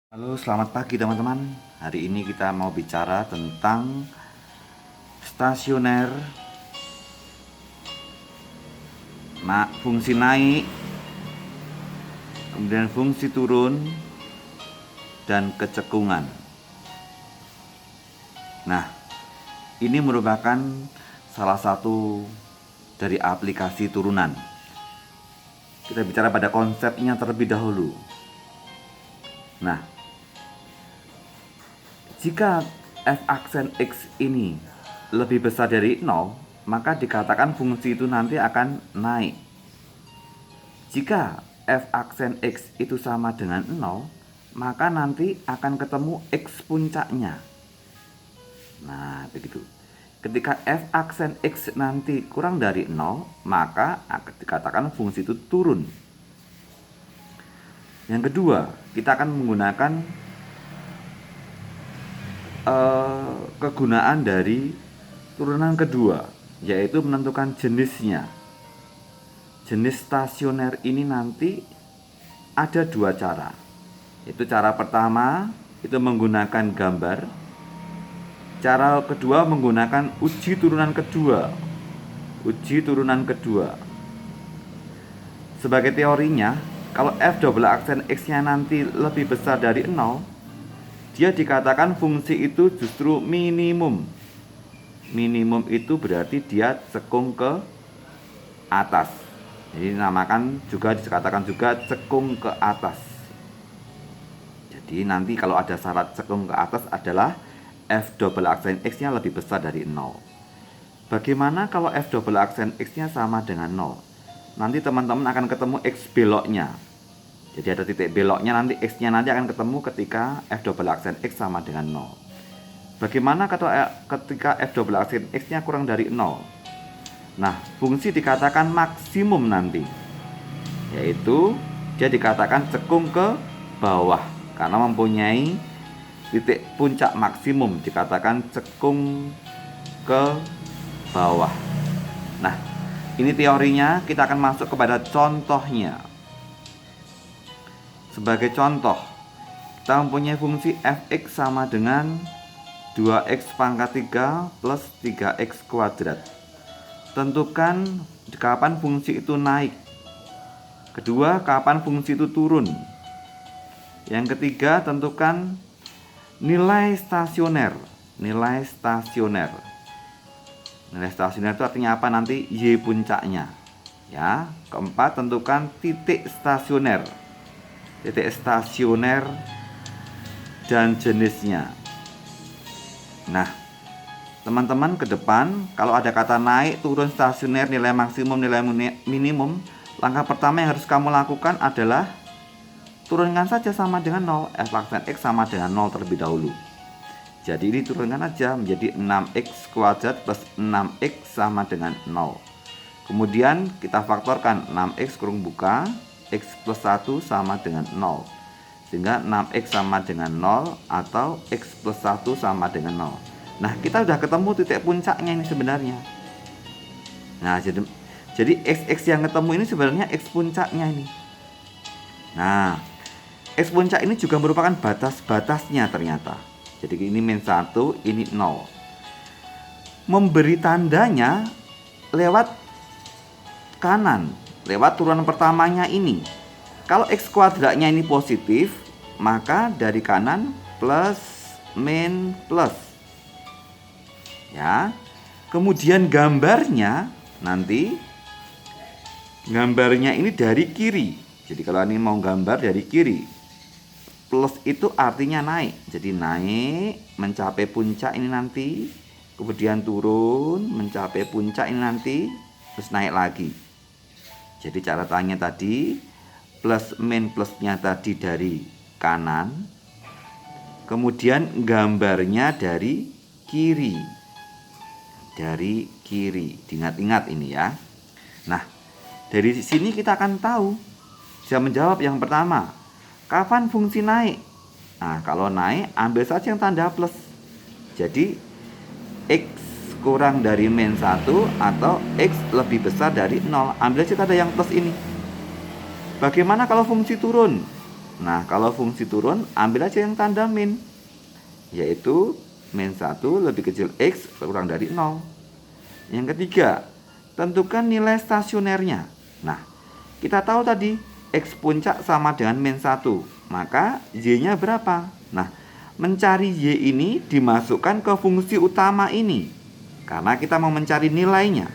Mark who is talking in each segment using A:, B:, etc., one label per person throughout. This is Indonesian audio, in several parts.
A: Halo, selamat pagi teman-teman. Hari ini kita mau bicara tentang stasioner, fungsi naik, kemudian fungsi turun, dan kecekungan. Nah, ini merupakan salah satu dari aplikasi turunan. Kita bicara pada konsepnya terlebih dahulu. Nah, jika f aksen x ini lebih besar dari 0, maka dikatakan fungsi itu nanti akan naik. Jika f aksen x itu sama dengan 0, maka nanti akan ketemu x puncaknya. Nah, begitu. Ketika f aksen x nanti kurang dari 0, maka akan dikatakan fungsi itu turun. Yang kedua, kita akan menggunakan kegunaan dari turunan kedua, yaitu menentukan jenisnya. Jenis stasioner ini nanti ada dua cara. Itu cara pertama itu menggunakan gambar. Cara kedua menggunakan uji turunan kedua. Uji turunan kedua. Sebagai teorinya, kalau f double aksen x-nya nanti lebih besar dari 0, dia dikatakan fungsi itu justru minimum. Minimum itu berarti dia cekung ke atas. Jadi dikatakan juga cekung ke atas. Jadi nanti kalau ada syarat cekung ke atas adalah f double aksen x-nya lebih besar dari 0. Bagaimana kalau f double aksen x-nya sama dengan 0? Nanti teman-teman akan ketemu x beloknya. Jadi ada titik beloknya, nanti x-nya nanti akan ketemu ketika f double aksen x sama dengan 0. Bagaimana ketika f double aksen x-nya kurang dari 0? Nah, fungsi dikatakan maksimum nanti, yaitu dia dikatakan cekung ke bawah karena mempunyai titik puncak maksimum, dikatakan cekung ke bawah. Nah, ini teorinya. Kita akan masuk kepada contohnya. Sebagai contoh, kita mempunyai fungsi fx sama dengan 2x pangkat 3 plus 3x kuadrat. Tentukan kapan fungsi itu naik. Kedua, kapan fungsi itu turun. Yang ketiga, tentukan nilai stasioner. Nilai stasioner. Nilai stasioner itu artinya apa nanti? Y puncaknya. Ya. Keempat, tentukan titik stasioner. Titik stasioner dan jenisnya. Nah, teman-teman ke depan kalau ada kata naik, turun, stasioner, nilai maksimum, nilai minimum, langkah pertama yang harus kamu lakukan adalah turunkan saja sama dengan 0. F aksen x sama dengan 0 terlebih dahulu. Jadi ini turunkan aja menjadi 6x kuadrat plus 6x sama dengan 0. Kemudian kita faktorkan 6x kurung buka, x plus 1 sama dengan 0. Sehingga 6x sama dengan 0 atau x plus 1 sama dengan 0. Nah, kita udah ketemu titik puncaknya ini sebenarnya. Nah, jadi x yang ketemu ini sebenarnya x puncaknya ini. Nah, x puncak ini juga merupakan batas-batasnya ternyata. Jadi ini min 1, ini 0. Memberi tandanya lewat kanan, lewat turunan pertamanya ini. Kalau x kuadratnya ini positif, maka dari kanan plus min plus. Ya. Kemudian gambarnya ini dari kiri. Jadi kalau ini mau gambar dari kiri, plus itu artinya naik. Jadi naik mencapai puncak ini nanti, kemudian turun mencapai puncak ini nanti, terus naik lagi. Jadi catatannya tadi plus min plusnya tadi dari kanan, kemudian gambarnya dari kiri. Dari kiri. Diingat-ingat ini ya. Nah, dari sini kita akan tahu. Bisa menjawab yang pertama. Kapan fungsi naik? Nah, kalau naik ambil saja yang tanda plus. Jadi x kurang dari min 1 atau x lebih besar dari 0. Ambil saja tanda yang plus ini. Bagaimana kalau fungsi turun? Nah, kalau fungsi turun, ambil aja yang tanda min, yaitu min 1 lebih kecil X kurang dari 0. Yang ketiga, tentukan nilai stasionernya. Nah, kita tahu tadi X puncak sama dengan min 1, maka Y-nya berapa? Nah, mencari Y ini dimasukkan ke fungsi utama ini, karena kita mau mencari nilainya.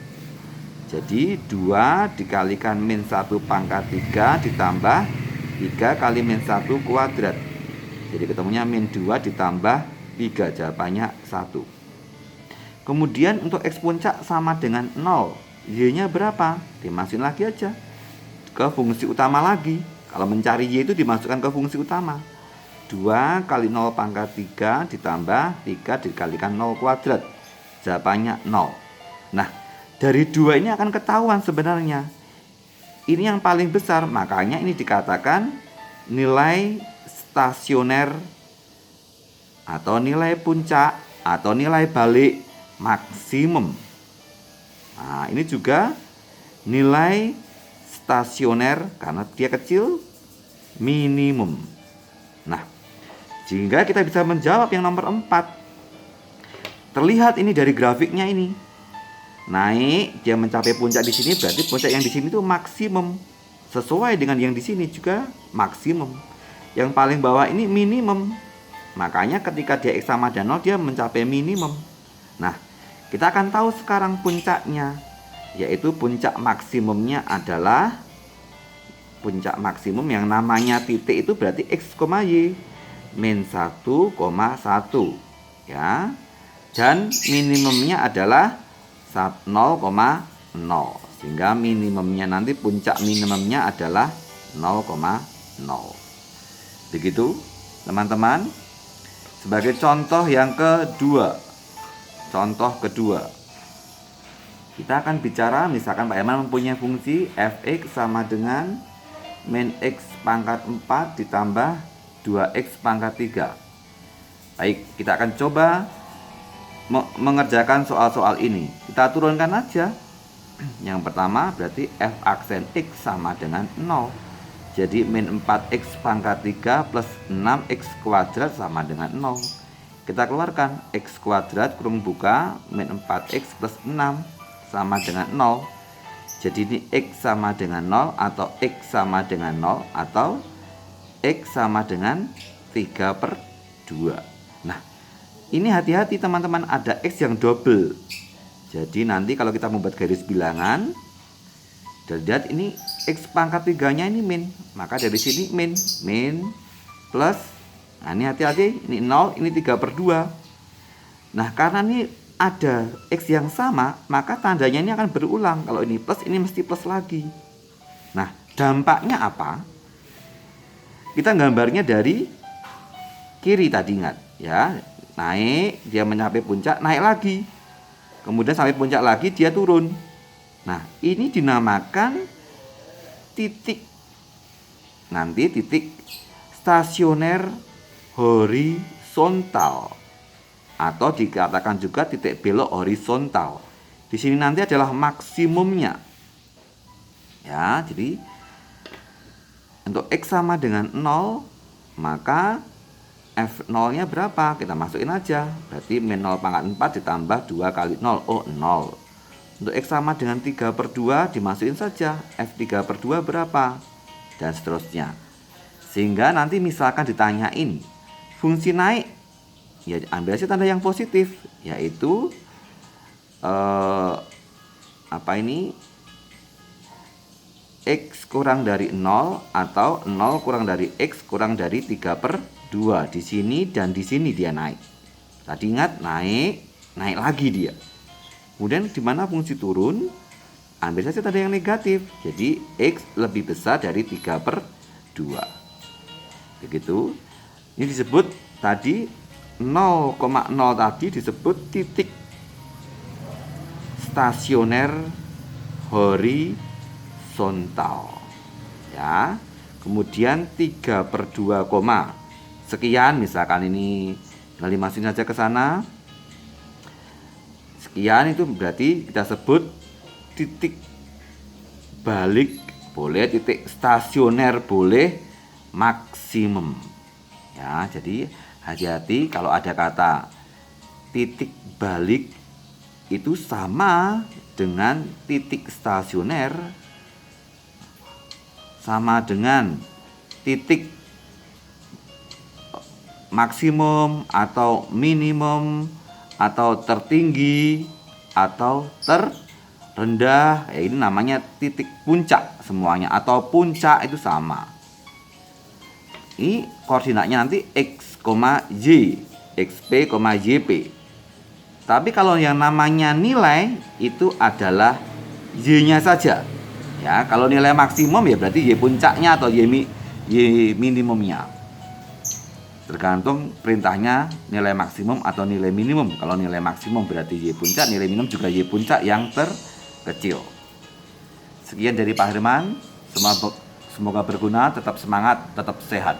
A: Jadi 2 dikalikan min 1 pangkat 3 ditambah 3 kali min 1 kuadrat. Jadi ketemunya min 2 ditambah 3, jawabannya 1. Kemudian untuk X puncak sama dengan 0, Y-nya berapa? Dimasukin lagi aja ke fungsi utama lagi. Kalau mencari Y itu dimasukkan ke fungsi utama. 2 kali 0 pangkat 3 ditambah 3 dikalikan 0 kuadrat, jawabannya 0. Nah, dari 2 ini akan ketahuan sebenarnya ini yang paling besar, makanya ini dikatakan nilai stasioner atau nilai puncak atau nilai balik maksimum. Nah, ini juga nilai stasioner karena dia kecil minimum. Nah, sehingga kita bisa menjawab yang nomor 4. Terlihat ini dari grafiknya ini. Naik, dia mencapai puncak di sini, berarti puncak yang di sini itu maksimum. Sesuai dengan yang di sini juga maksimum. Yang paling bawah ini minimum. Makanya ketika dia X sama dengan 0, dia mencapai minimum. Nah, kita akan tahu sekarang puncaknya, yaitu puncak maksimumnya adalah puncak maksimum yang namanya titik itu berarti X, Y min 1,1 ya. Dan minimumnya adalah 0,0, sehingga minimumnya nanti puncak minimumnya adalah 0,0. Begitu teman-teman. Sebagai contoh yang kedua, kita akan bicara misalkan Pak Herman mempunyai fungsi fx sama dengan min x pangkat 4 ditambah 2x pangkat 3. Baik, kita akan coba mengerjakan soal-soal ini. Kita turunkan aja. Yang pertama berarti f aksen x sama dengan 0. Jadi min 4x pangkat 3 plus 6x kuadrat sama dengan 0. Kita keluarkan x kuadrat kurung buka min 4x plus 6 sama dengan 0. Jadi ini x sama dengan 0 atau x sama dengan 0 atau x sama dengan 3/2. Nah, ini hati-hati teman-teman, ada X yang double. Jadi nanti kalau kita membuat garis bilangan, lihat ini X pangkat 3-nya ini min, maka dari sini min plus. Nah, ini hati-hati, ini 0, ini 3/2. Nah, karena ini ada X yang sama, maka tandanya ini akan berulang. Kalau ini plus, ini mesti plus lagi. Nah, dampaknya apa? Kita gambarnya dari kiri tadi, ingat ya. Naik, dia mencapai puncak, naik lagi. Kemudian sampai puncak lagi, dia turun. Nah, ini dinamakan titik. Nanti titik stasioner horizontal. Atau dikatakan juga titik belok horizontal. Di sini nanti adalah maksimumnya. Ya, jadi untuk X sama dengan 0, maka F0-nya berapa? Kita masukin aja. Berarti min 0 pangkat 4 ditambah 2 kali 0. Oh, 0. Untuk X sama dengan 3/2 dimasukin saja. F3/2 berapa? Dan seterusnya. Sehingga nanti misalkan ditanyain fungsi naik, ya ambil aja tanda yang positif, yaitu X kurang dari 0 atau 0 kurang dari X kurang dari 3/2. Di sini dan di sini dia naik. Tadi ingat naik lagi dia. Kemudian di mana fungsi turun? Ambil saja tanda yang negatif. Jadi X lebih besar dari 3/2. Begitu. Ini disebut tadi 0,0 tadi disebut titik stasioner horizontal. Ya. Kemudian 3/2, sekian, misalkan ini kali masukin saja ke sana. Sekian itu berarti kita sebut titik balik boleh, titik stasioner boleh, maksimum. Ya, jadi hati-hati kalau ada kata titik balik itu sama dengan titik stasioner, sama dengan titik maksimum atau minimum atau tertinggi atau terendah. Ya, ini namanya titik puncak semuanya, atau puncak itu sama. Ini koordinatnya nanti x, y, xp, yp. Tapi kalau yang namanya nilai itu adalah y-nya saja. Ya, kalau nilai maksimum ya berarti y puncaknya atau y minimumnya. Tergantung perintahnya nilai maksimum atau nilai minimum. Kalau nilai maksimum berarti y puncak, nilai minimum juga y puncak yang terkecil. Sekian dari Pak Herman. Semoga berguna, tetap semangat, tetap sehat.